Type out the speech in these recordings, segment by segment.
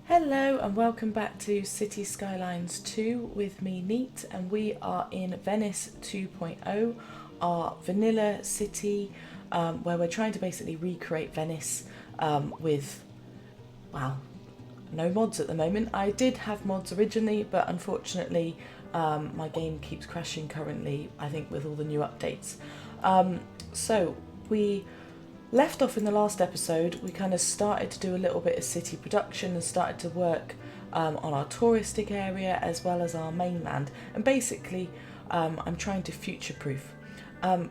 Hello and welcome back to City Skylines 2 with me, Neat, and we are in Venice 2.0, our vanilla city, where we're trying to basically recreate Venice with, well, no mods at the moment. I did have mods originally, but unfortunately my game keeps crashing currently, I think with all the new updates. So we left off in the last episode. We kind of started to do a little bit of city production and started to work on our touristic area as well as our mainland, and basically I'm trying to future-proof.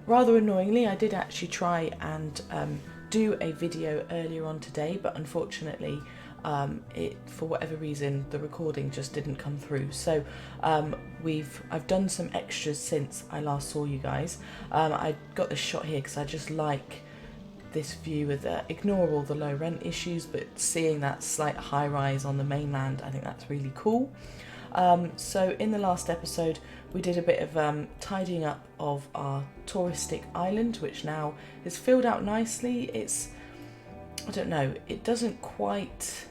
Rather annoyingly, I did actually try and do a video earlier on today, but unfortunately for whatever reason the recording just didn't come through. So I've done some extras since I last saw you guys. I got this shot here because I just like this view with ignore all the low rent issues, but seeing that slight high rise on the mainland, I think that's really cool. So in the last episode we did a bit of tidying up of our touristic island, which now is filled out nicely. I don't know, it doesn't quite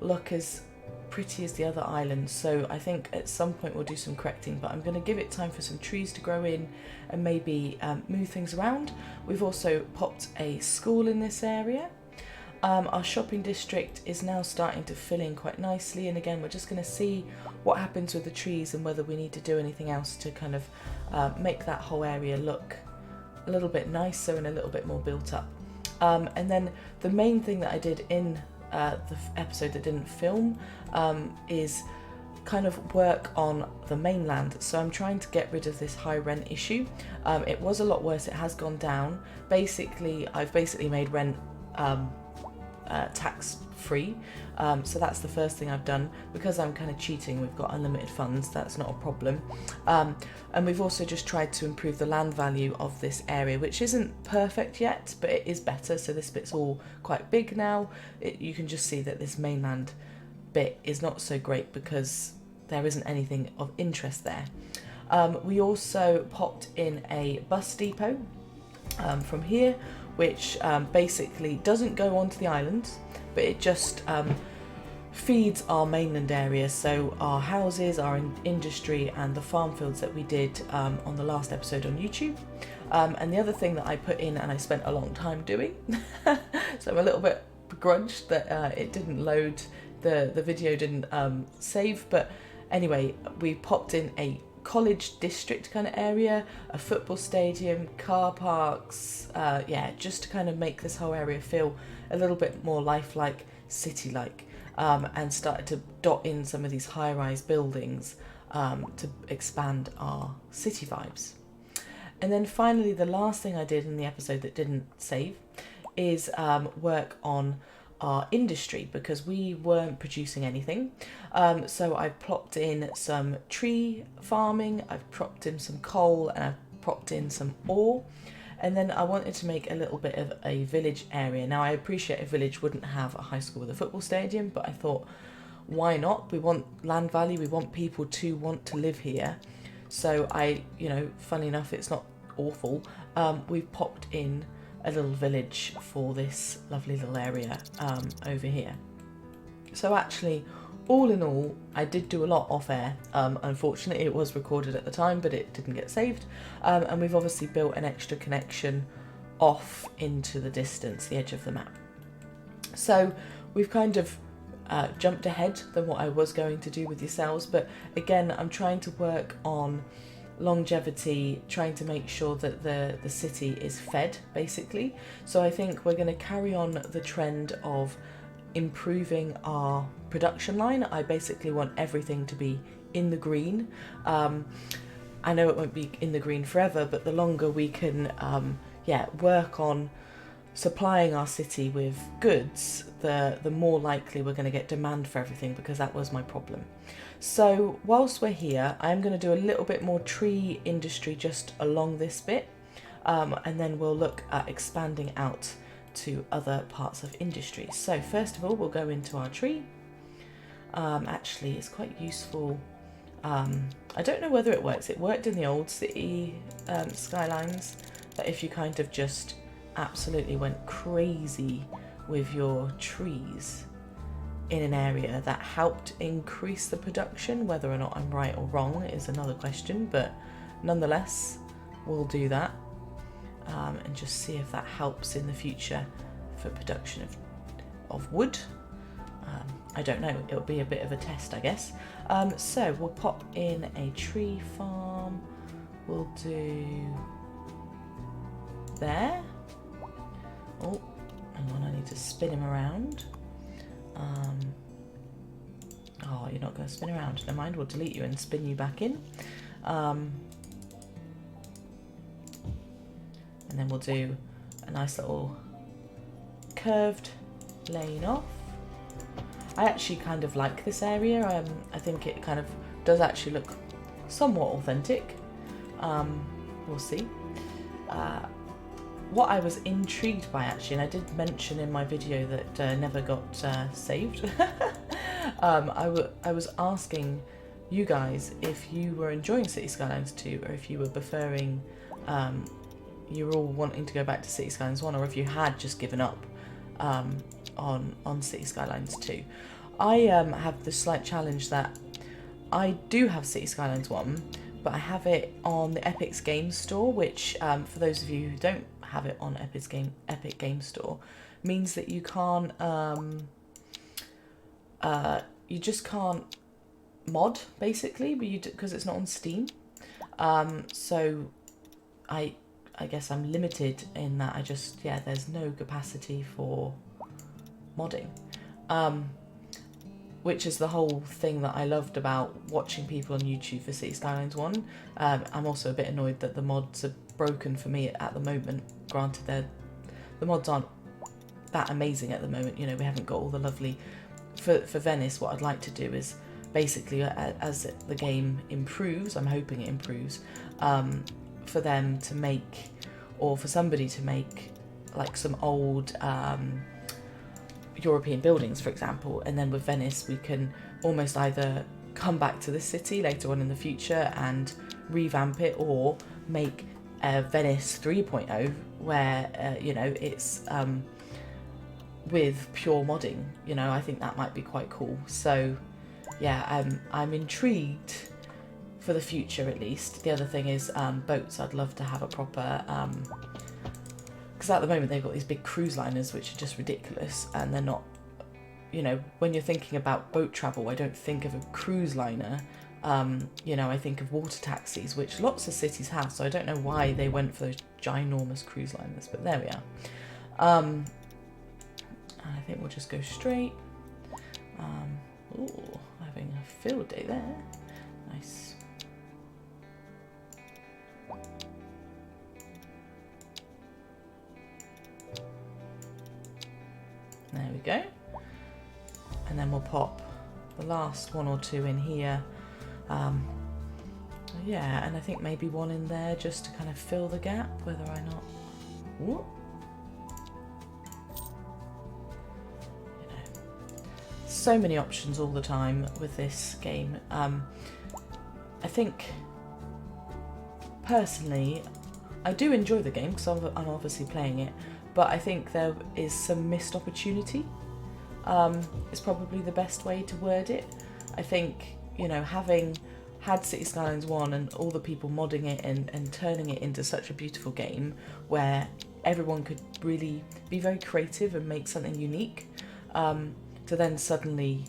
look as pretty as the other islands, so I think at some point we'll do some correcting, but I'm going to give it time for some trees to grow in and maybe move things around. We've also popped a school in this area. Our shopping district is now starting to fill in quite nicely, and again we're just going to see what happens with the trees and whether we need to do anything else to kind of make that whole area look a little bit nicer and a little bit more built up. And then the main thing that I did in the episode that didn't film is kind of work on the mainland. So I'm trying to get rid of this high rent issue. It was a lot worse, it has gone down. I've made rent tax free, so that's the first thing I've done. Because I'm kind of cheating, we've got unlimited funds, that's not a problem. And we've also just tried to improve the land value of this area, which isn't perfect yet, but it is better. So this bit's all quite big now. You can just see that this mainland bit is not so great because there isn't anything of interest there. We also popped in a bus depot from here, which basically doesn't go onto the island, but it just feeds our mainland area, so our houses, our industry and the farm fields that we did on the last episode on YouTube. And the other thing that I put in, and I spent a long time doing, so I'm a little bit begrudged that it didn't load, the video didn't save, but anyway, we popped in a college district kind of area, a football stadium, car parks, just to kind of make this whole area feel a little bit more lifelike, city-like, and started to dot in some of these high-rise buildings to expand our city vibes. And then finally, the last thing I did in the episode that didn't save is work on our industry, because we weren't producing anything. So I've plopped in some tree farming, I've propped in some coal, and I've propped in some ore. And then I wanted to make a little bit of a village area. Now I appreciate a village wouldn't have a high school with a football stadium, but I thought, why not? We want land value, we want people to want to live here. So funny enough, it's not awful. We've popped in a little village for this lovely little area over here. So actually, all in all, I did do a lot off air. Unfortunately, it was recorded at the time, but it didn't get saved. And we've obviously built an extra connection off into the distance, the edge of the map. So we've kind of jumped ahead than what I was going to do with yourselves. But again, I'm trying to work on longevity, trying to make sure that the city is fed, basically. So I think we're going to carry on the trend of improving our production line. I basically want everything to be in the green. I know it won't be in the green forever, but the longer we can work on supplying our city with goods, the more likely we're going to get demand for everything, because that was my problem. So whilst we're here, I'm going to do a little bit more tree industry just along this bit, and then we'll look at expanding out to other parts of industry. So first of all, we'll go into our tree. Actually, it's quite useful. I don't know whether it works. It worked in the old city Skylines, that if you kind of just absolutely went crazy with your trees, in an area that helped increase the production. Whether or not I'm right or wrong is another question, but nonetheless, we'll do that and just see if that helps in the future for production of wood. I don't know, it'll be a bit of a test, I guess. So we'll pop in a tree farm. We'll do there. Oh, hang on, I need to spin him around. Oh, you're not going to spin around. Never mind, we'll delete you and spin you back in. And then we'll do a nice little curved lane off. I actually kind of like this area. I think it kind of does actually look somewhat authentic. We'll see. What I was intrigued by actually, and I did mention in my video that never got saved, I was asking you guys if you were enjoying City Skylines 2 or if you were preferring, you were all wanting to go back to City Skylines 1, or if you had just given up on City Skylines 2. I have the slight challenge that I do have City Skylines 1, but I have it on the Epic Games Store, which for those of you who don't have it on Epic Games Store, means that you can't, you just can't mod basically, because it's not on Steam. So I guess I'm limited in that there's no capacity for modding. Which is the whole thing that I loved about watching people on YouTube for City Skylines 1. I'm also a bit annoyed that the mods are broken for me at the moment. Granted, the mods aren't that amazing at the moment. You know, we haven't got all the lovely... For Venice, what I'd like to do is basically, as the game improves, I'm hoping it improves, for them to make, or for somebody to make, like some old... European buildings, for example, and then with Venice we can almost either come back to the city later on in the future and revamp it, or make Venice 3.0 where you know, it's with pure modding. You know, I think that might be quite cool. So yeah, I'm intrigued for the future at least. The other thing is boats. I'd love to have a proper because at the moment they've got these big cruise liners which are just ridiculous, and they're not, you know, when you're thinking about boat travel, I don't think of a cruise liner, you know, I think of water taxis, which lots of cities have, so I don't know why they went for those ginormous cruise liners, but there we are. And I think we'll just go straight. Ooh, having a field day there. Nice. There we go. And then we'll pop the last one or two in here. Yeah, and I think maybe one in there just to kind of fill the gap, whether or not... Ooh. You know, so many options all the time with this game. I think, personally, I do enjoy the game because I'm obviously playing it, but I think there is some missed opportunity. Is probably the best way to word it. I think, you know, having had City Skylines 1 and all the people modding it and turning it into such a beautiful game where everyone could really be very creative and make something unique, to then suddenly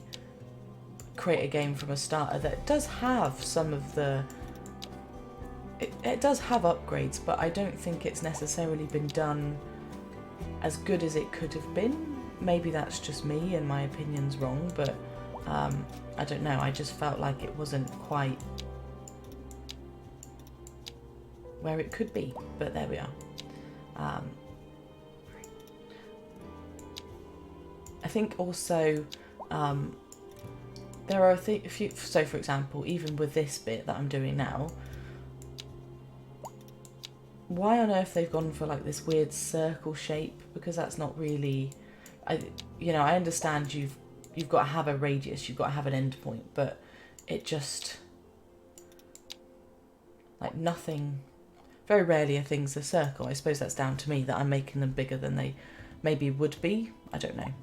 create a game from a starter that does have some of the... It does have upgrades, but I don't think it's necessarily been done as good as it could have been. Maybe that's just me and my opinion's wrong, but I don't know, I just felt like it wasn't quite where it could be, but there we are. I think also there are a few, so for example, even with this bit that I'm doing now, why on earth they've gone for like this weird circle shape, because that's not really, you know, I understand you've got to have a radius, you've got to have an end point, but it just, like, nothing, very rarely are things a circle. I suppose that's down to me that I'm making them bigger than they maybe would be, I don't know.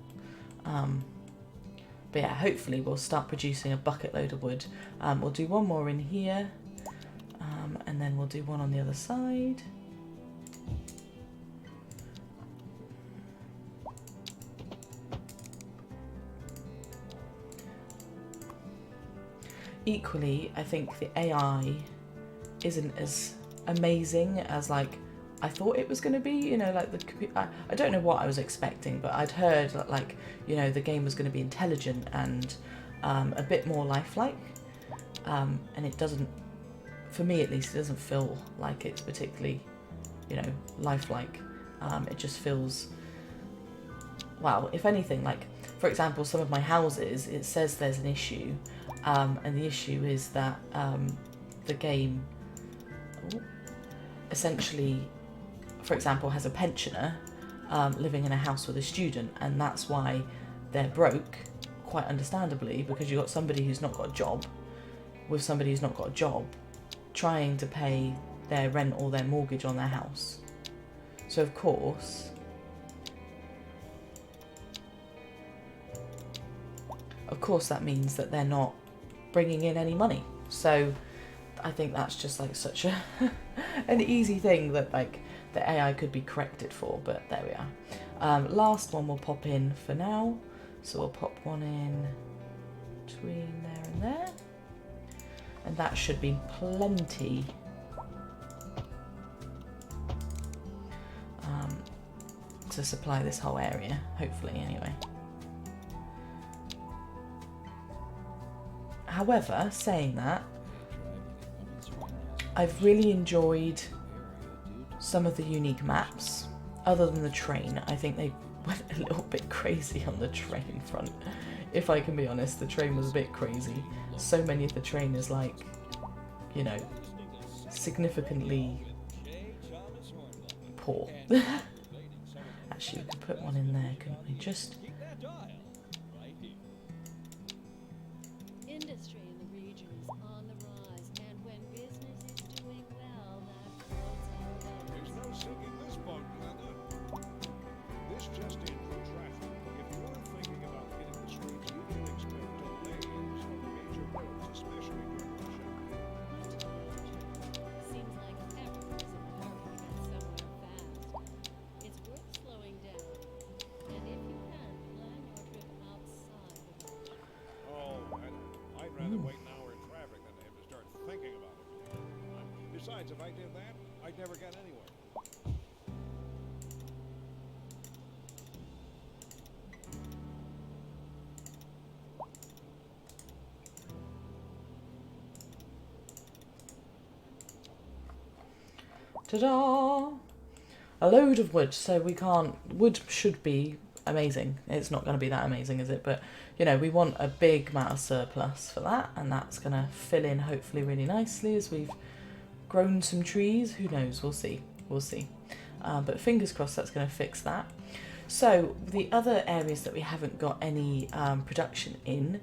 But yeah, hopefully we'll start producing a bucket load of wood. We'll do one more in here, and then we'll do one on the other side. Equally, I think the AI isn't as amazing as like I thought it was going to be, you know, like I don't know what I was expecting, but I'd heard that, like, you know, the game was going to be intelligent and a bit more lifelike, and it doesn't, for me at least, it doesn't feel like it's particularly, you know, lifelike. It just feels, well, if anything, like, for example, some of my houses, it says there's an issue, and the issue is that the game essentially, for example, has a pensioner living in a house with a student, and that's why they're broke, quite understandably, because you've got somebody who's not got a job with somebody who's not got a job trying to pay their rent or their mortgage on their house. So of course that means that they're not bringing in any money. So I think that's just like such a an easy thing that like the AI could be corrected for, but there we are. Last one we'll pop in for now. So we'll pop one in between there and there. And that should be plenty to supply this whole area, hopefully anyway. However, saying that, I've really enjoyed some of the unique maps, other than the train. I think they went a little bit crazy on the train front. If I can be honest, the train was a bit crazy. So many of the train is like, you know, significantly poor. Actually, we could put one in there, couldn't we? Just... Industry in the region is on the rise, and when business is doing well, that floats our boat. There's no sinking this boat, Glenda. This just in for traffic. If you're thinking about hitting the streets, you can expect delays on the major roads, especially during rush hour. Seems like everyone is in a hurry to get somewhere fast. It's worth slowing down, and if you can, plan your trip outside of the city. Oh, I'd rather wait an hour in traffic than to have to start thinking about it. Besides, if I did that, I'd never get anywhere. Ta-da! A load of wood, so we can't... Wood should be amazing. It's not going to be that amazing, is it? But, you know, we want a big amount of surplus for that, and that's going to fill in hopefully really nicely as we've grown some trees. Who knows? We'll see. We'll see. But fingers crossed that's going to fix that. So the other areas that we haven't got any production in,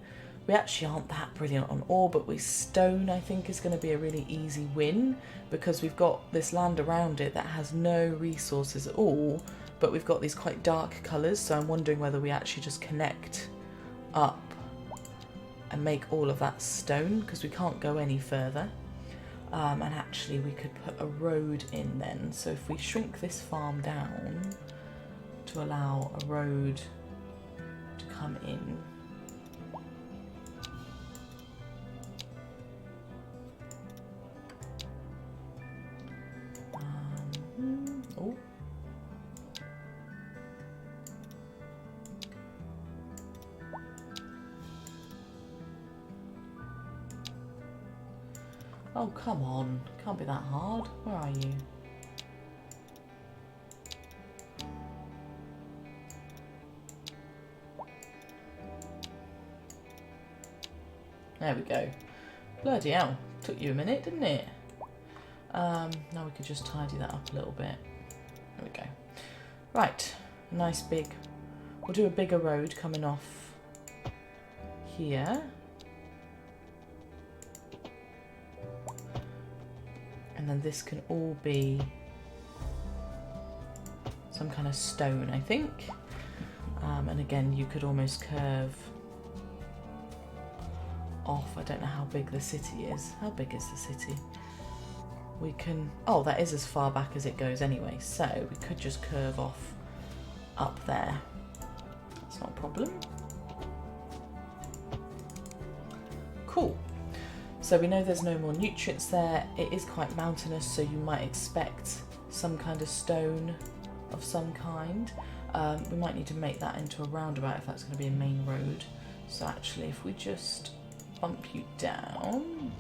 we actually aren't that brilliant on ore, but stone I think is going to be a really easy win, because we've got this land around it that has no resources at all, but we've got these quite dark colours, so I'm wondering whether we actually just connect up and make all of that stone, because we can't go any further. And actually we could put a road in then, so if we shrink this farm down to allow a road to come in. Oh. Oh, come on. Can't be that hard. Where are you? There we go. Bloody hell. Took you a minute, didn't it? Now we could just tidy that up a little bit. There we go. Right. Nice big... We'll do a bigger road coming off here. And then this can all be some kind of stone, I think. And again, you could almost curve off. I don't know how big the city is. How big is the city? We can... Oh, that is as far back as it goes anyway, so we could just curve off up there. That's not a problem. Cool. So we know there's no more nutrients there. It is quite mountainous, so you might expect some kind of stone of some kind. We might need to make that into a roundabout if that's going to be a main road. So actually, if we just bump you down...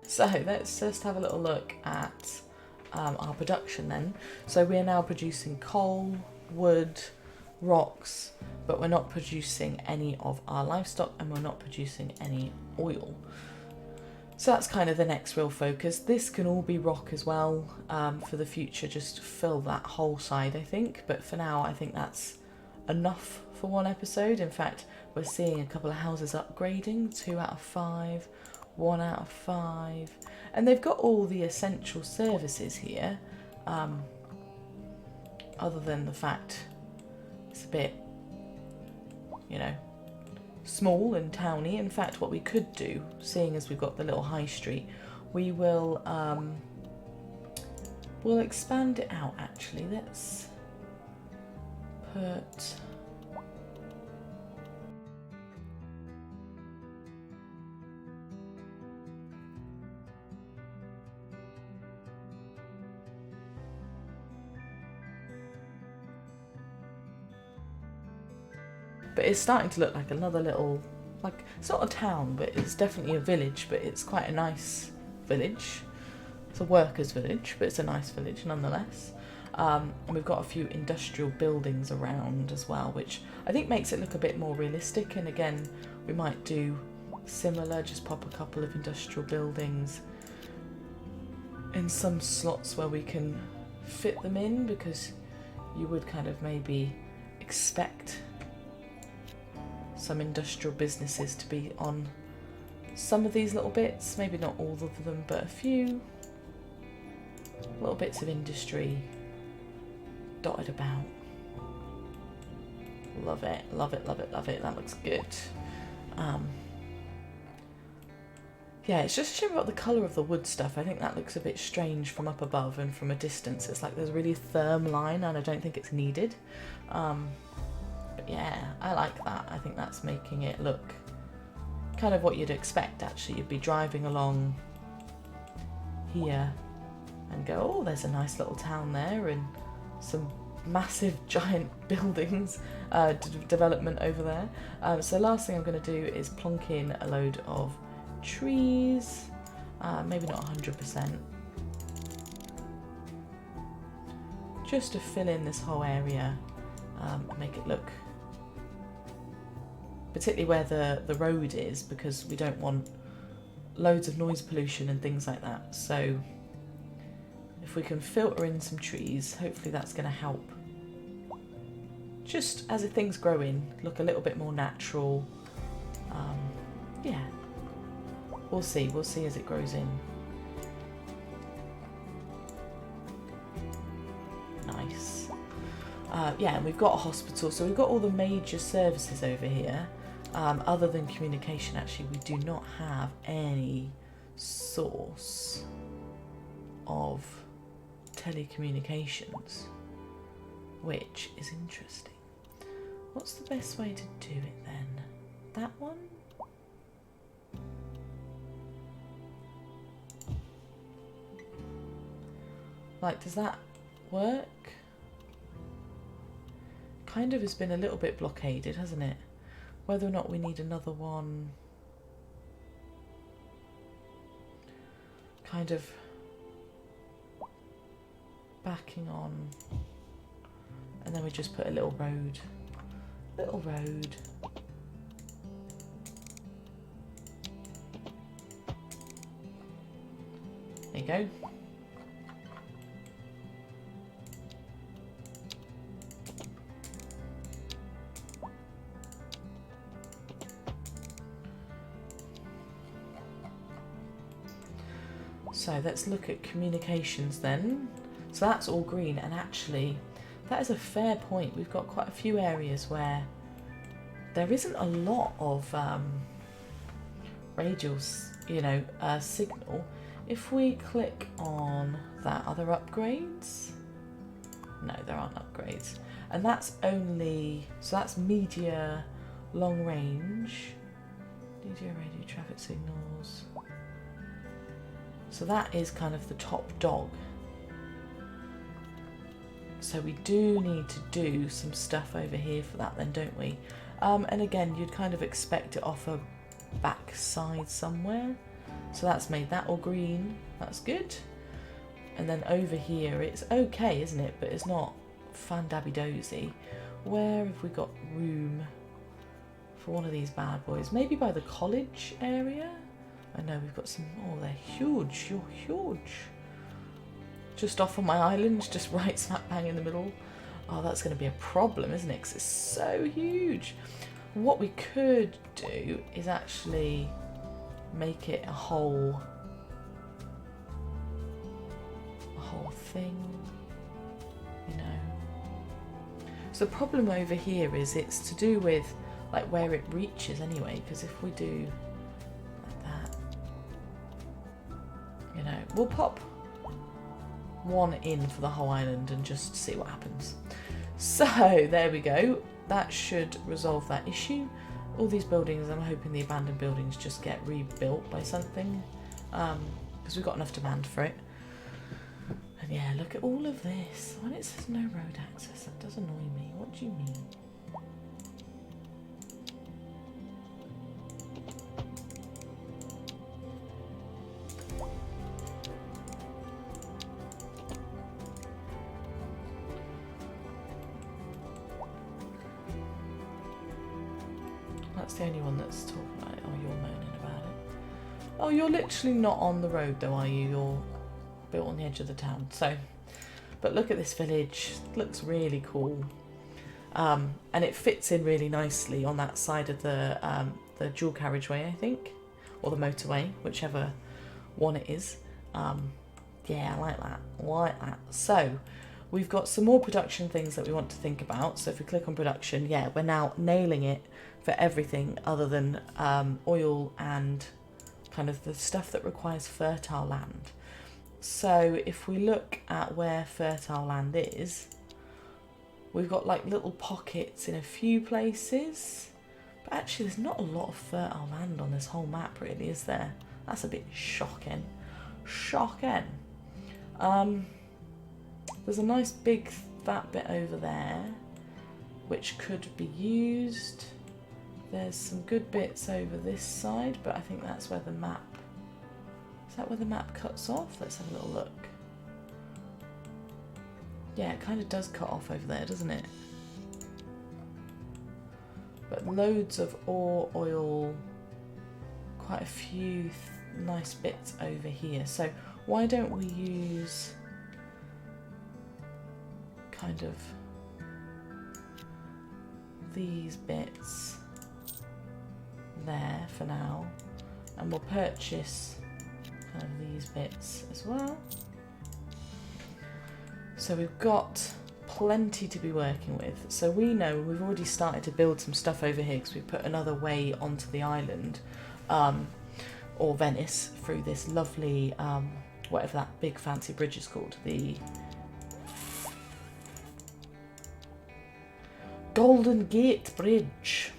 So let's just have a little look at our production then. So we are now producing coal, wood, rocks, but we're not producing any of our livestock and we're not producing any oil. So that's kind of the next real focus. This can all be rock as well for the future, just fill that whole side I think. But for now I think that's enough for one episode. In fact, we're seeing a couple of houses upgrading, 2 out of 5. 1 out of 5, and they've got all the essential services here, other than the fact it's a bit, you know, small and towny. In fact, what we could do, seeing as we've got the little high street, we will we'll expand it out actually. Let's put... But it's starting to look like another little, like, it's not a town, but it's definitely a village, but it's quite a nice village. It's a workers' village, but it's a nice village nonetheless. And we've got a few industrial buildings around as well, which I think makes it look a bit more realistic. And again, we might do similar, just pop a couple of industrial buildings in some slots where we can fit them in, because you would kind of maybe expect some industrial businesses to be on some of these little bits, maybe not all of them, but a few little bits of industry dotted about. Love it, love it, love it, love it. That looks good. Yeah, it's just a shame about the colour of the wood stuff. I think that looks a bit strange from up above, and from a distance it's like there's a really firm line and I don't think it's needed. But yeah, I like that. I think that's making it look kind of what you'd expect actually. You'd be driving along here and go, oh, there's a nice little town there and some massive giant buildings, development over there. So last thing I'm going to do is plonk in a load of trees, maybe not 100%, just to fill in this whole area, make it look, particularly where the road is, because we don't want loads of noise pollution and things like that. So if we can filter in some trees, hopefully that's going to help, just as things grow in, look a little bit more natural. Yeah, we'll see as it grows in. Nice. Yeah, and we've got a hospital, so we've got all the major services over here. Other than communication, actually, we do not have any source of telecommunications, which is interesting. What's the best way to do it then? That one? Like, does that work? Kind of has been a little bit blockaded, hasn't it? Whether or not we need another one, kind of backing on, and then we just put a little road. you go. So let's look at communications then. So that's all green, and actually that is a fair point. We've got quite a few areas where there isn't a lot of radial, signal. If we click on that, are there upgrades? No, there aren't upgrades. And that's only, so that's media, long range, media, radio, traffic signals. So that is kind of the top dog. So we do need to do some stuff over here for that then, don't we? And again, you'd kind of expect it off a back side somewhere. So that's made that all green. That's good. And then over here, it's okay, isn't it? But it's not fan-dabby-dozy. Where have we got room for one of these bad boys? Maybe by the college area? I know we've got some... Oh, they're huge. You're huge. Just off on my island, just right smack bang in the middle. Oh, that's going to be a problem, isn't it? Because it's so huge. What we could do is actually make it a whole thing, you know. So the problem over here is it's to do with like where it reaches anyway, because if we do like that, you know, we'll pop one in for the whole island and just see what happens. So there we go. That should resolve that issue. All these buildings, I'm hoping the abandoned buildings just get rebuilt by something, because we've got enough demand for it. And yeah, look at all of this. When it says no road access, that does annoy me. What do you mean? That's the only one that's talking about it. Oh, you're moaning about it. Oh, you're literally not on the road though, are you? You're built on the edge of the town. So, but look at this village. It looks really cool. And it fits in really nicely on that side of the dual carriageway, I think. Or the motorway, whichever one it is. Yeah, I like that. I like that. So, we've got some more production things that we want to think about. So if we click on production, yeah, we're now nailing it for everything other than oil and kind of the stuff that requires fertile land. So if we look at where fertile land is, we've got like little pockets in a few places, but actually there's not a lot of fertile land on this whole map really, is there? That's a bit shocking. Shocking. There's a nice big fat bit over there which could be used. There's some good bits over this side, but I think that's where the map... Is that where the map cuts off? Let's have a little look. Yeah, it kind of does cut off over there, doesn't it? But loads of ore, oil, quite a few nice bits over here. So why don't we use kind of these bits there for now, and we'll purchase kind of these bits as well. So we've got plenty to be working with. So we know we've already started to build some stuff over here because we put another way onto the island, or Venice, through this lovely, whatever that big fancy bridge is called, the Golden Gate Bridge.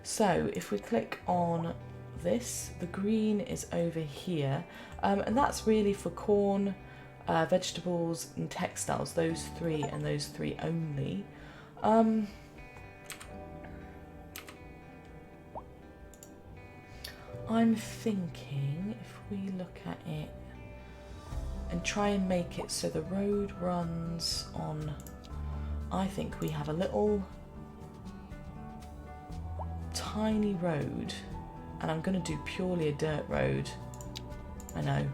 So if we click on this, the green is over here, and that's really for corn, vegetables and textiles, those three and those three only. I'm thinking if we look at it and try and make it so the road runs on, I think we have a little tiny road, and I'm going to do purely a dirt road. I know.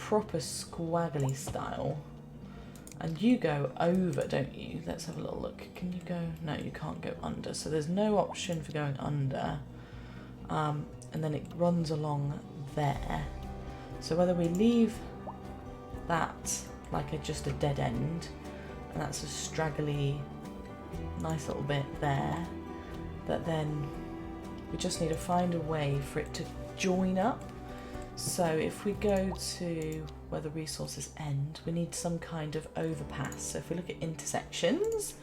proper squaggly style. And you go over, don't you? Let's have a little look. Can you go? No, you can't go under. So there's no option for going under. And then it runs along there. So whether we leave that like just a dead end, and that's a straggly, nice little bit there, that then we just need to find a way for it to join up. So if we go to where the resources end, we need some kind of overpass. So if we look at intersections,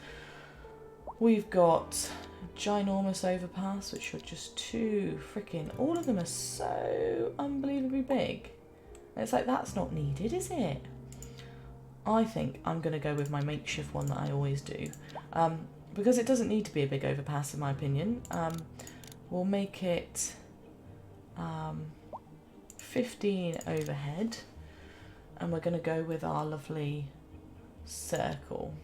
we've got a ginormous overpass, which are just too freaking, all of them are so unbelievably big. And it's like, that's not needed, is it? I think I'm going to go with my makeshift one that I always do. Because it doesn't need to be a big overpass in my opinion. We'll make it 15 overhead, and we're going to go with our lovely circle.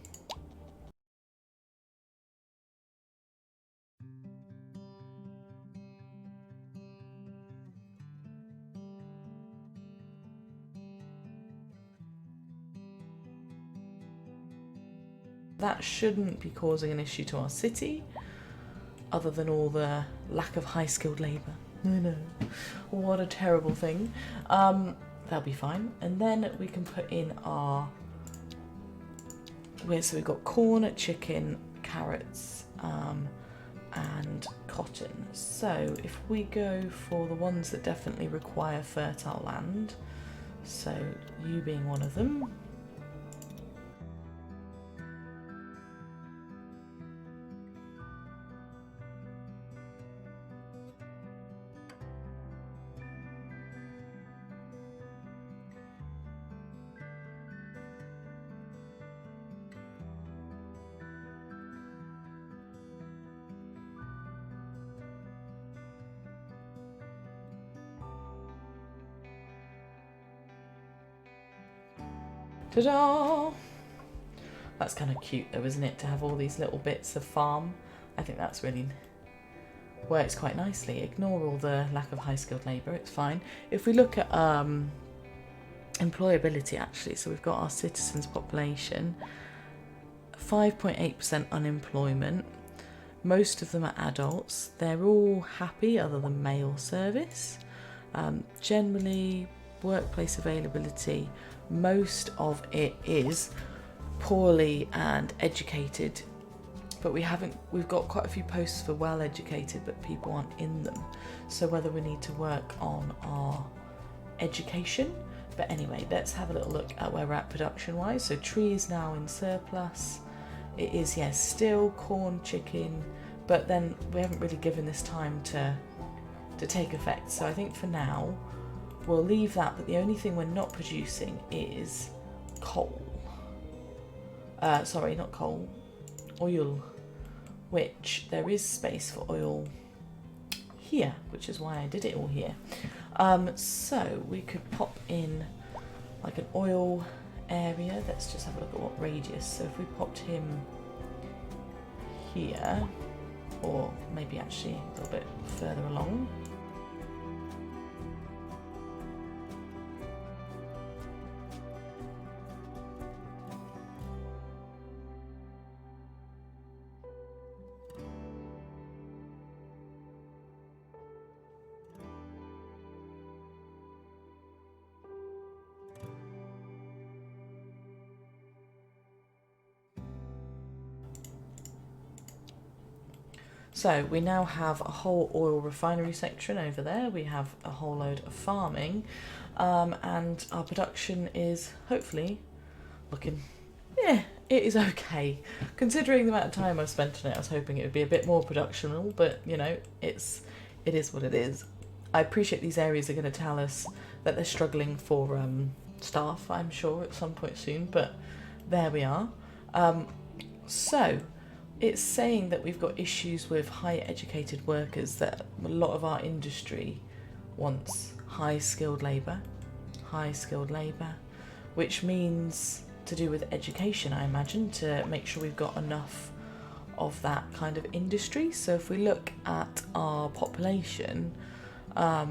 That shouldn't be causing an issue to our city, other than all the lack of high-skilled labour. I know, what a terrible thing. That'll be fine. And then we can put in our... So we've got corn, chicken, carrots, and cotton. So if we go for the ones that definitely require fertile land, so you being one of them, ta-da! That's kind of cute though, isn't it, to have all these little bits of farm? I think that's really works quite nicely. Ignore all the lack of high-skilled labour, it's fine. If we look at employability actually, so we've got our citizens population, 5.8% unemployment, most of them are adults, they're all happy other than mail service. Generally, workplace availability, most of it is poorly and educated, but we've got quite a few posts for well educated, but people aren't in them. So whether we need to work on our education. But anyway, let's have a little look at where we're at production wise. So trees now in surplus. It is, yes, still corn, chicken, but then we haven't really given this time to take effect. So I think for now we'll leave that, but the only thing we're not producing is coal. Sorry, not coal, oil, which there is space for oil here, which is why I did it all here. So we could pop in like an oil area. Let's just have a look at what radius. So if we popped him here, or maybe actually a little bit further along. So we now have a whole oil refinery section over there. We have a whole load of farming, and our production is hopefully looking, yeah, it is okay. Considering the amount of time I've spent on it, I was hoping it would be a bit more productional, but you know, it is what it is. I appreciate these areas are going to tell us that they're struggling for staff, I'm sure, at some point soon, but there we are. So it's saying that we've got issues with high educated workers, that a lot of our industry wants high skilled labour, which means to do with education, I imagine, to make sure we've got enough of that kind of industry. So if we look at our population, how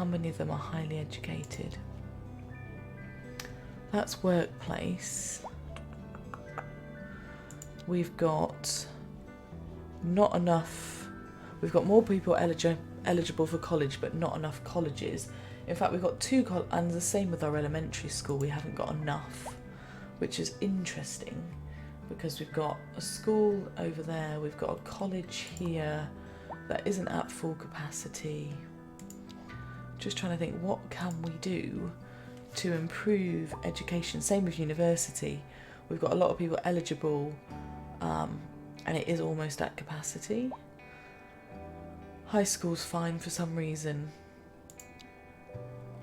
many of them are highly educated? That's workplace. We've got not enough. We've got more people eligible for college, but not enough colleges. In fact, we've got two and the same with our elementary school. We haven't got enough, which is interesting because we've got a school over there. We've got a college here that isn't at full capacity. Just trying to think, what can we do to improve education? Same with university. We've got a lot of people eligible, and it is almost at capacity. High school's fine for some reason,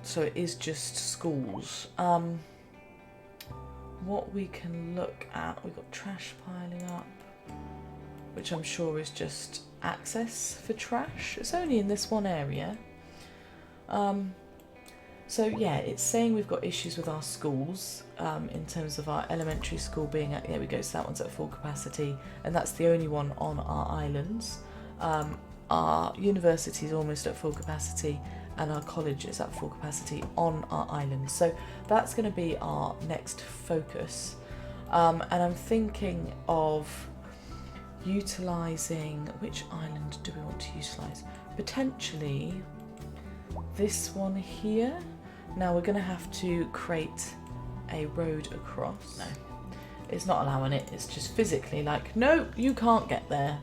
so it is just schools. What we can look at, we've got trash piling up, which I'm sure is just access for trash. It's only in this one area. So yeah, it's saying we've got issues with our schools, in terms of our elementary school being at, there we go, so that one's at full capacity, and that's the only one on our islands. Our university is almost at full capacity, and our college is at full capacity on our island. So that's going to be our next focus. And I'm thinking of utilising, which island do we want to utilise? Potentially this one here. Now we're going to have to create a road across. No, it's not allowing it. It's just physically like, no, you can't get there,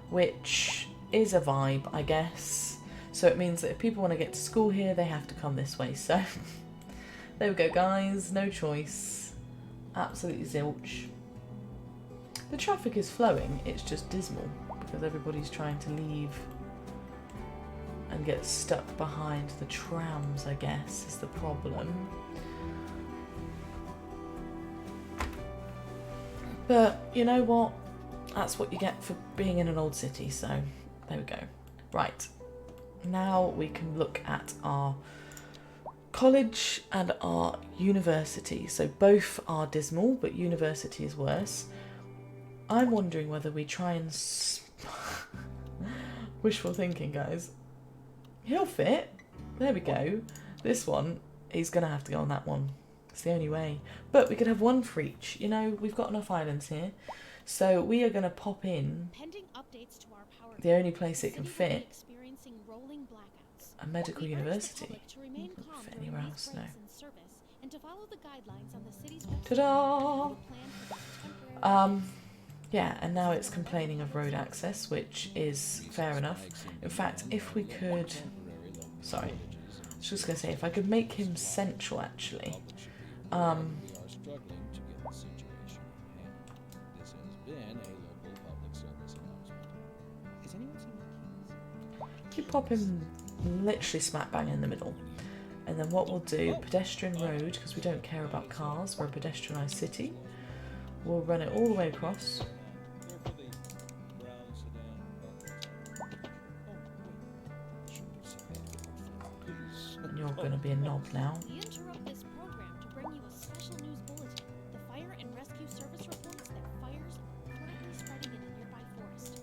which is a vibe, I guess. So it means that if people want to get to school here, they have to come this way. So there we go, guys. No choice. Absolutely zilch. The traffic is flowing. It's just dismal because everybody's trying to leave and get stuck behind the trams, I guess, is the problem. But you know what? That's what you get for being in an old city, so there we go. Right, now we can look at our college and our university. So both are dismal, but university is worse. I'm wondering whether we try and... wishful thinking, guys. He'll fit. There we go. This one, he's going to have to go on that one. It's the only way. But we could have one for each. You know, we've got enough islands here. So we are going to pop in the only place it can fit, a medical university. Doesn't fit anywhere else, no. Ta-da! Yeah, and now it's complaining of road access, which is fair enough. In fact, if we could... Sorry, I was just going to say, if I could make him central, actually. You pop him literally smack bang in the middle. And then what we'll do, pedestrian road, because we don't care about cars, we're a pedestrianised city. We'll run it all the way across. And you're going to be a knob now. We interrupt this program to bring you a special news bulletin. The fire and rescue service reports that fires are currently spreading in a nearby forest.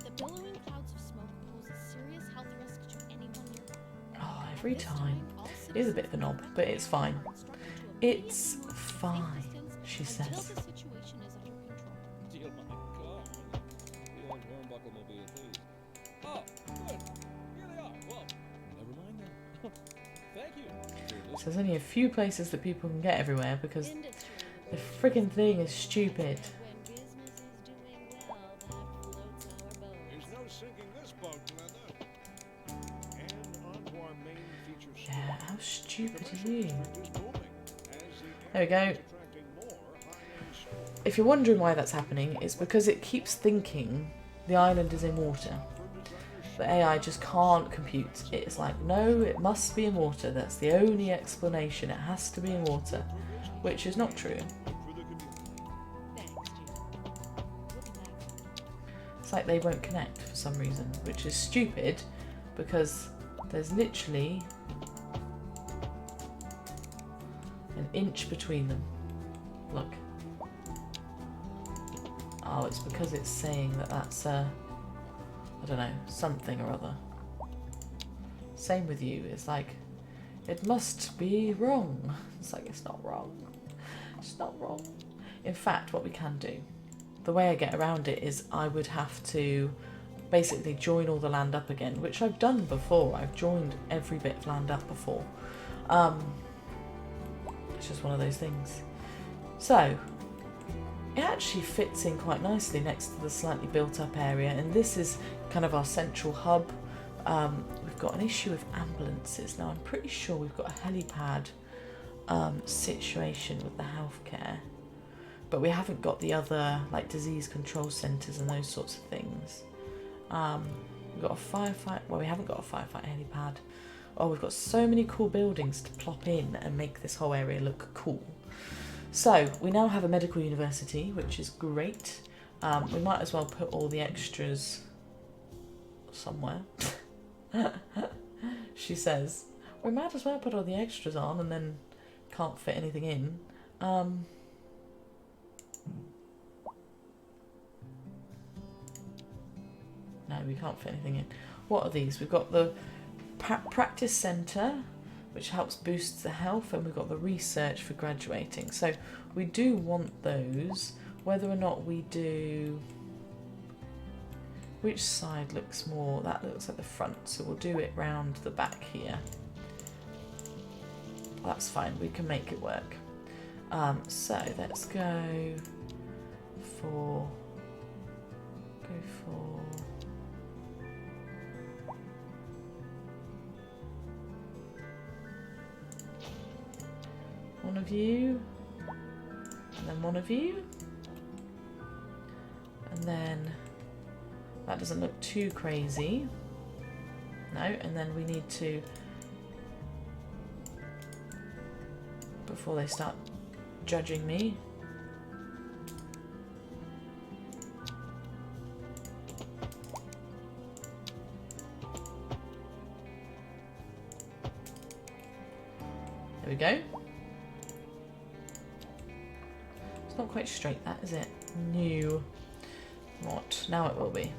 The billowing clouds of smoke pose a serious health risk to anyone nearby. Oh, every time. It is a bit of a knob, but it's fine. It's fine, she says. Until the situation is under control. Dear my God. The old hornbuckle mobile, please. Oh, good. Here they are. Well, never mind then. Thank you. So there's only a few places that people can get everywhere because the friggin' thing is stupid. When business is doing well, that floats our boat. There's no sinking this boat, Glenda. And on to our main feature Yeah, how stupid are you? is booming as the There we go. attracting more high-end stores. If you're wondering why that's happening, it's because it keeps thinking the island is in water. The AI just can't compute. It's like, no, it must be in water. That's the only explanation. It has to be in water, which is not true. Thanks, Jim. We'll be back. It's like they won't connect for some reason, which is stupid because there's literally an inch between them. Look. Oh, it's because it's saying that that's I don't know, something or other. Same with you. It's like, it must be wrong. It's like, it's not wrong. It's not wrong. In fact, what we can do, the way I get around it is I would have to basically join all the land up again, which I've done before. I've joined every bit of land up before. It's just one of those things. So it actually fits in quite nicely next to the slightly built up area, and this is kind of our central hub. We've got an issue with ambulances. Now I'm pretty sure we've got a helipad situation with the healthcare, but we haven't got the other like disease control centres and those sorts of things. We've got a firefight. Well, we haven't got a firefight helipad. Oh, we've got so many cool buildings to plop in and make this whole area look cool. So we now have a medical university, which is great. We might as well put all the extras somewhere. She says, we might as well put all the extras on and then can't fit anything in. No, we can't fit anything in. What are these? We've got the practice centre, which helps boost the health, and we've got the research for graduating. So we do want those. Whether or not we do... Which side looks more... That looks like the front, so we'll do it round the back here. That's fine, we can make it work. So let's go for... one of you, and then one of you, and then that doesn't look too crazy. No, and then we need to, before they start judging me, there we go. It's not quite straight, that, is it? No. What? Now it will be.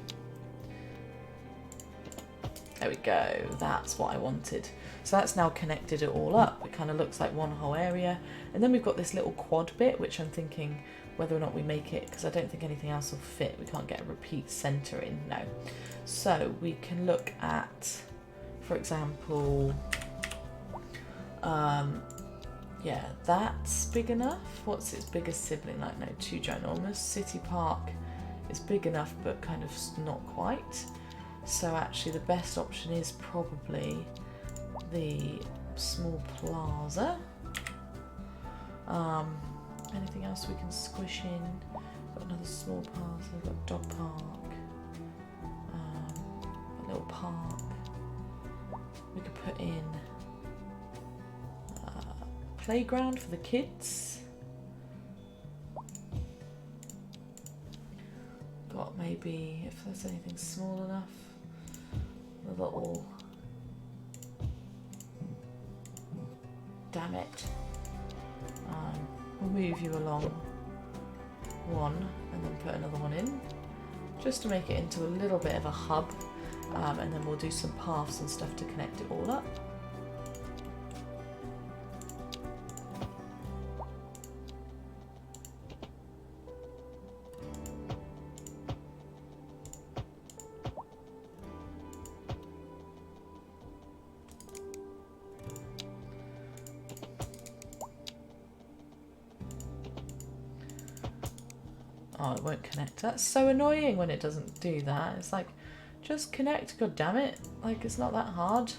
There we go. That's what I wanted. So that's now connected it all up. It kind of looks like one whole area. And then we've got this little quad bit, which I'm thinking whether or not we make it, because I don't think anything else will fit. We can't get a repeat centre in, no. So we can look at, for example, yeah, that's big enough. What's its biggest sibling like? No, too ginormous. City Park is big enough, but kind of not quite. So actually the best option is probably the small plaza. Anything else we can squish in? Got another small plaza, we've got dog park, a little park. We could put in playground for the kids. Got maybe, if there's anything small enough, a little, damn it. We'll move you along one and then put another one in, just to make it into a little bit of a hub, and then we'll do some paths and stuff to connect it all up. Oh, it won't connect. That's so annoying when it doesn't do that. It's like, just connect, god damn it. Like, it's not that hard.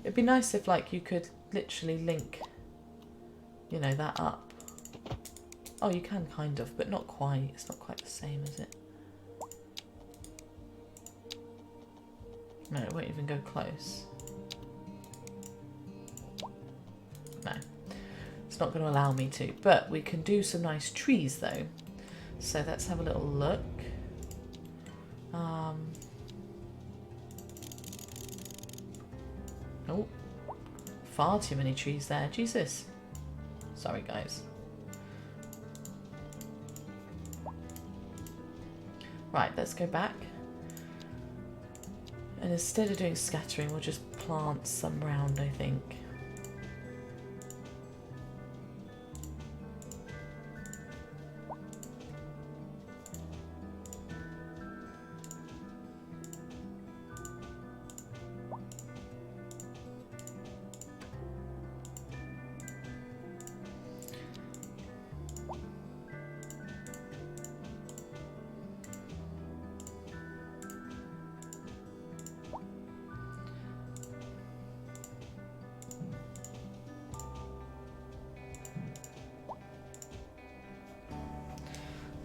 It'd be nice if, like, you could literally link, you know, that up. Oh, you can kind of, but not quite. It's not quite the same, is it? No, it won't even go close. No. It's not going to allow me to. But we can do some nice trees, though. So let's have a little look. Oh, far too many trees there. Jesus. Sorry, guys. Right, let's go back. And instead of doing scattering, we'll just plant some round, I think.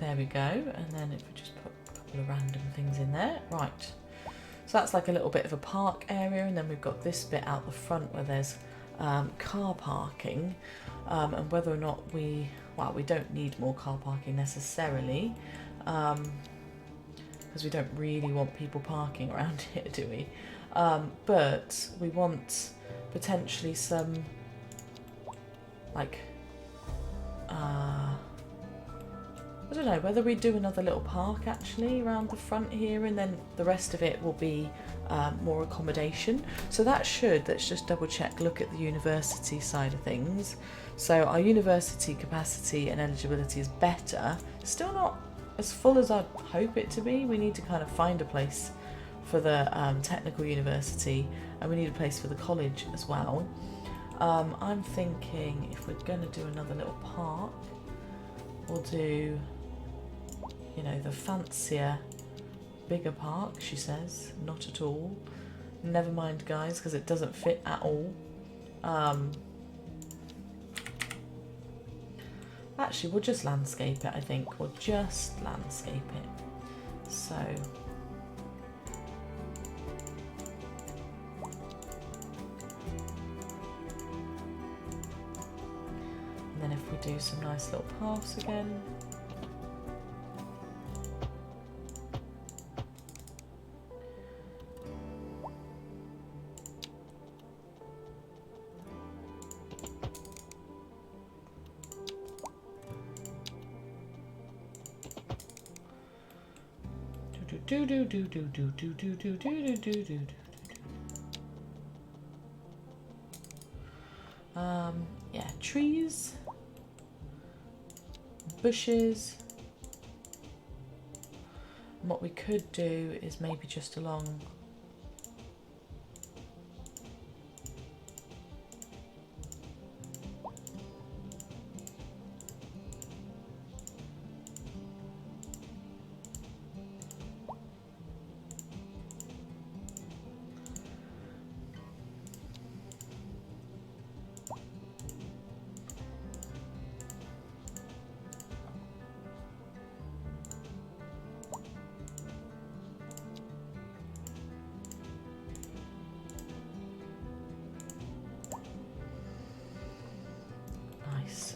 There we go. And then if we just put a couple of random things in there. Right. So that's like a little bit of a park area, and then we've got this bit out the front where there's car parking, and whether or not we don't need more car parking necessarily, because we don't really want people parking around here, do we? But we want potentially some like I don't know whether we do another little park actually around the front here, and then the rest of it will be more accommodation. So that should, let's just double check, look at the university side of things. So our university capacity and eligibility is better, still not as full as I'd hope it to be. We need to kind of find a place for the technical university, and we need a place for the college as well. I'm thinking if we're going to do another little park, we'll do, you know, the fancier, bigger park, she says. Not at all. Never mind, guys, because it doesn't fit at all. Actually, we'll just landscape it, I think. We'll just landscape it. So... and then if we do some nice little paths again. Yeah, trees, bushes. And what we could do is maybe just along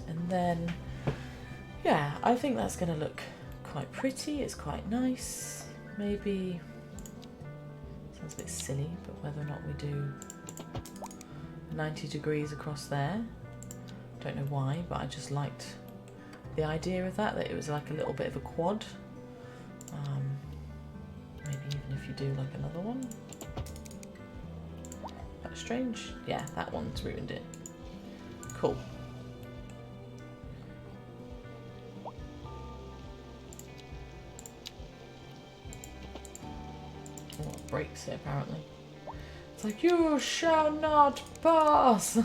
and then, yeah, I think that's going to look quite pretty. It's quite nice. Maybe, sounds a bit silly, but whether or not we do 90 degrees across there. Don't know why, but I just liked the idea of that it was like a little bit of a quad. Maybe even if you do like another one. That's strange. Yeah, that one's ruined it. Cool. What breaks it apparently? It's like, you shall not pass.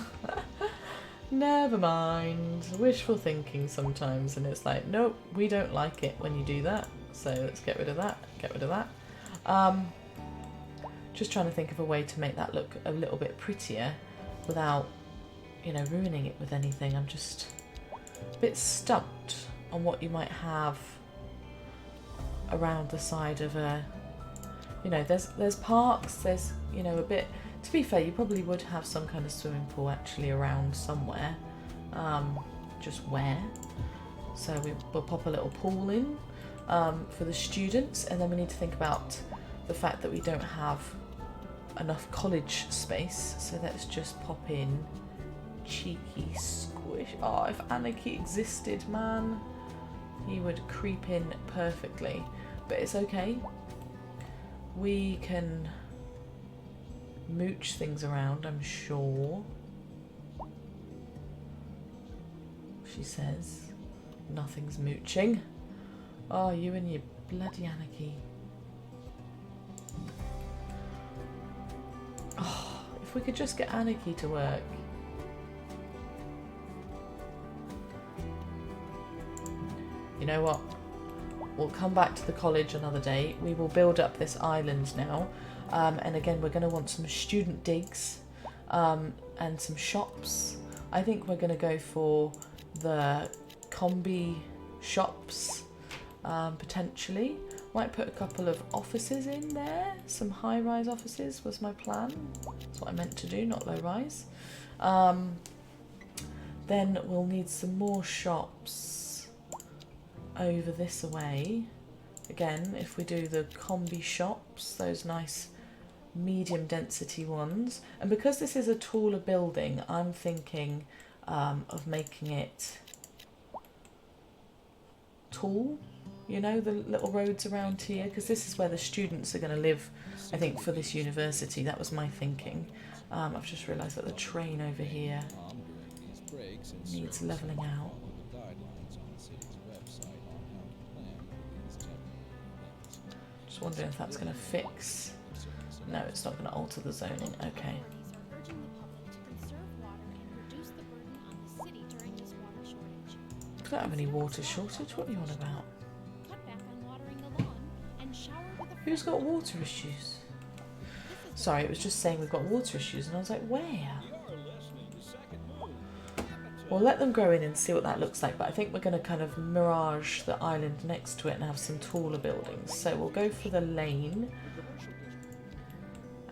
Never mind. Wishful thinking sometimes, and it's like, nope, we don't like it when you do that. So let's get rid of that. Get rid of that. Just trying to think of a way to make that look a little bit prettier without, you know, ruining it with anything. I'm just a bit stumped on what you might have around the side of a, you know, there's parks, there's, you know, a bit, to be fair, you probably would have some kind of swimming pool actually around somewhere, just where. So we'll pop a little pool in for the students, and then we need to think about the fact that we don't have enough college space, so let's just pop in cheeky squish. Oh, if Anarchy existed, man, he would creep in perfectly, but it's okay. We can mooch things around, I'm sure. She says nothing's mooching. Oh, you and your bloody Anarchy. Oh, if we could just get Anarchy to work. You know what? We'll come back to the college another day. We will build up this island now. And again, we're going to want some student digs and some shops. I think we're going to go for the combi shops. potentially. Might put a couple of offices in there. Some high-rise offices was my plan. That's what I meant to do, not low-rise. Then we'll need some more shops over this way. Again, if we do the combi shops, those nice medium density ones. And because this is a taller building, I'm thinking of making it tall, you know, the little roads around here, because this is where the students are going to live, I think, for this university. That was my thinking. I've just realised that the train over here needs levelling out. Just wondering if that's going to fix. No, it's not going to alter the zoning. Okay. We don't have any water shortage. What are you on about? Who's got water issues? Sorry, it was just saying we've got water issues, and I was like, where? We'll let them grow in and see what that looks like, but I think we're going to kind of mirage the island next to it and have some taller buildings. So we'll go for the lane.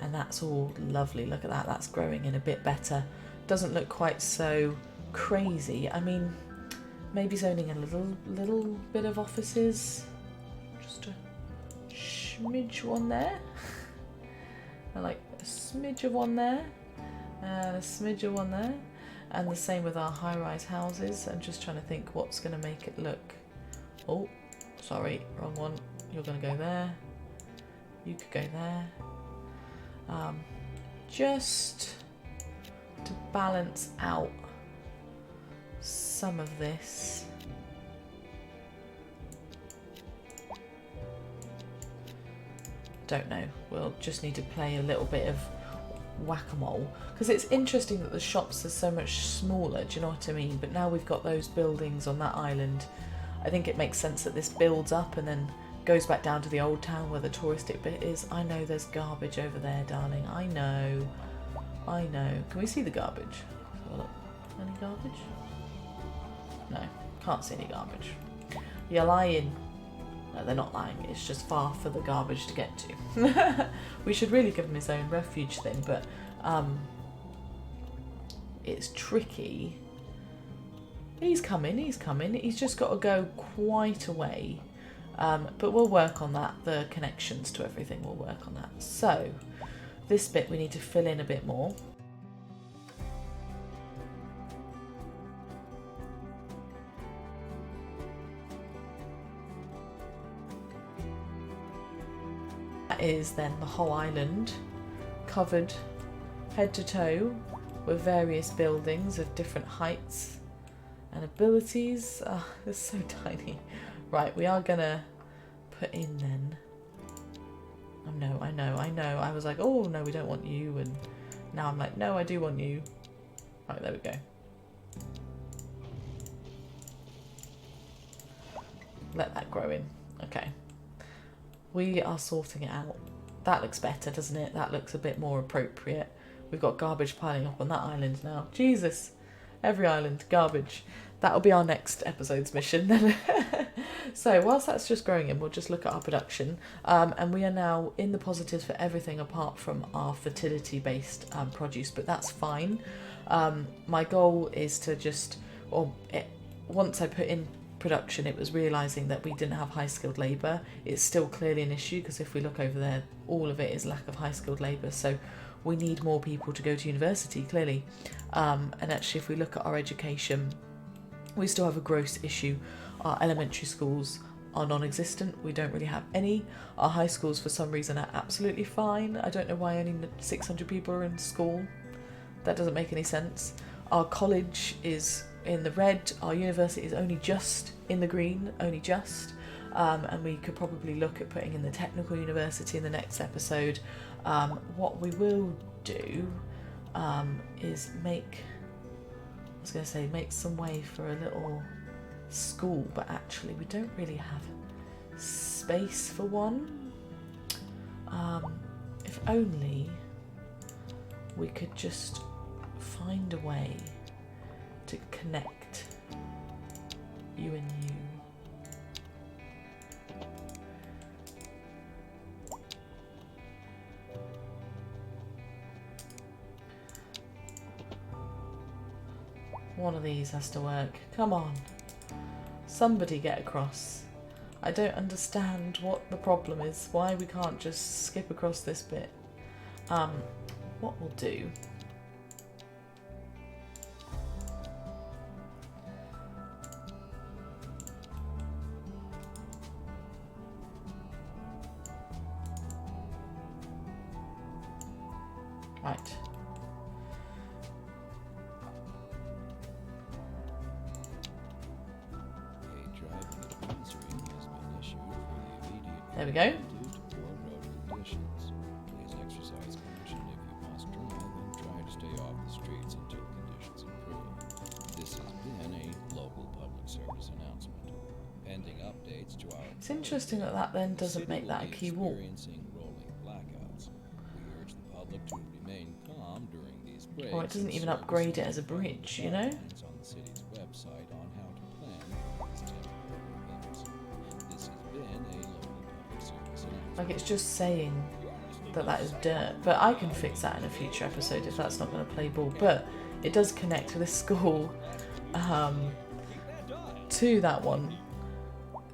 And that's all lovely. Look at that. That's growing in a bit better. Doesn't look quite so crazy. I mean, maybe zoning a little bit of offices. Just a smidge one there. I like a smidge of one there. And a smidge of one there. And the same with our high-rise houses. I'm just trying to think what's going to make it look... Oh, sorry, wrong one. You're going to go there. You could go there. Just to balance out some of this. Don't know. We'll just need to play a little bit of Wakka Mall, because it's interesting that the shops are so much smaller, do you know what I mean? But now we've got those buildings on that island, I think it makes sense that this builds up and then goes back down to the old town where the touristic bit is. I know there's garbage over there, darling. I know. Can we see the garbage? Have a look. Any garbage? No, can't see any garbage. You're lying. No, they're not lying. It's just far for the garbage to get to. We should really give him his own refuge thing, but it's tricky. He's coming. He's just got to go quite a way. But we'll work on that. The connections to everything, we'll work on that. So, this bit we need to fill in a bit more. That is then the whole island, covered head to toe with various buildings of different heights and abilities. Oh, it's so tiny. Right, we are gonna put in then. Oh no, I know. I was like, oh no, we don't want you, and now I'm like, no, I do want you. Right, there we go. Let that grow in. Okay. We are sorting it out. That looks better, doesn't it? That looks a bit more appropriate. We've got garbage piling up on that island now. Jesus. Every island, garbage. That'll be our next episode's mission then. So whilst that's just growing in, we'll just look at our production. And we are now in the positives for everything apart from our fertility-based produce, but that's fine. My goal is to just, once I put in production, it was realising that we didn't have high-skilled labour. It's still clearly an issue, because if we look over there, all of it is lack of high-skilled labour. So we need more people to go to university, clearly. And actually, if we look at our education, we still have a gross issue. Our elementary schools are non-existent. We don't really have any. Our high schools, for some reason, are absolutely fine. I don't know why only 600 people are in school. That doesn't make any sense. Our college is in the red. Our university is only just in the green, only just. And we could probably look at putting in the technical university in the next episode. What we will do is make some way for a little school, but actually we don't really have space for one. If only we could just find a way to connect you and you. One of these has to work. Come on. Somebody get across. I don't understand what the problem is. Why we can't just skip across this bit. What we'll do... Right. There we go. Please exercise caution if you must drive and try to stay off the streets until conditions improve. This has been a local public service announcement. Pending updates to our... It's interesting that that then doesn't make that a key wall. Experiencing rolling blackouts. We urge the public to remain calm during these breaks. Or it doesn't even upgrade it as a bridge, you know? On the city's website on how to plan these temporary events. This has been a local public service announcement. Like, it's just saying that that is dirt. But I can fix that in a future episode if that's not going to play ball. But it does connect to this school to that one.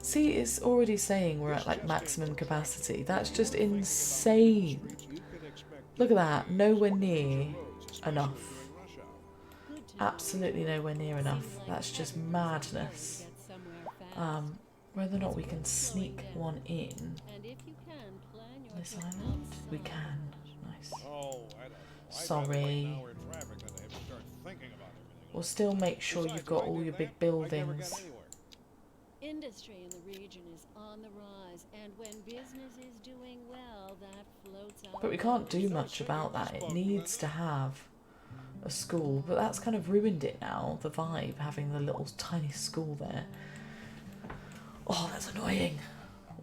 See, it's already saying we're at like maximum capacity. That's just insane. Look at that. Nowhere near enough. Absolutely nowhere near enough. That's just madness. Whether or not we can sneak one in this island, we can. Nice. Sorry. We'll still make sure you've got all your big buildings. Industry in the region is on the rise, and when business is doing well, that floats out. But we can't do much about that. It needs to have a school, but that's kind of ruined it now, the vibe, having the little tiny school there. Oh, that's annoying.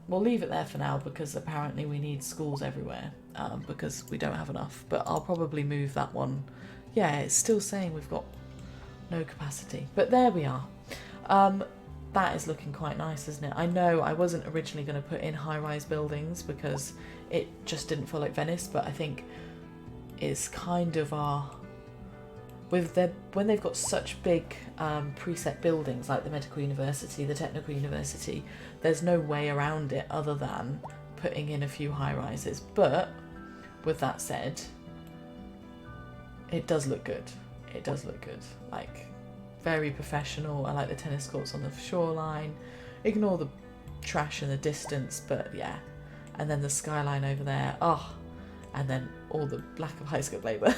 We'll leave it there for now because apparently we need schools everywhere because we don't have enough. But I'll probably move that one. Yeah, it's still saying we've got no capacity, but there we are. That is looking quite nice, isn't it? I know I wasn't originally going to put in high-rise buildings because it just didn't feel like Venice, but I think it's kind of our... when they've got such big preset buildings like the Medical University, the Technical University, there's no way around it other than putting in a few high-rises. But with that said, it does look good. It does look good. Like... very professional. I like the tennis courts on the shoreline. Ignore the trash in the distance, but yeah. And then the skyline over there. Oh, and then all the lack of high school labour.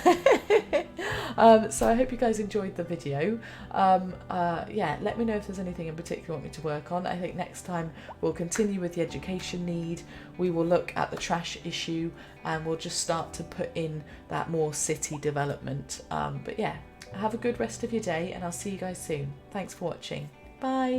So I hope you guys enjoyed the video. Yeah, let me know if there's anything in particular you want me to work on. I think next time we'll continue with the education need. We will look at the trash issue and we'll just start to put in that more city development. But yeah. Have a good rest of your day and I'll see you guys soon. Thanks for watching. Bye.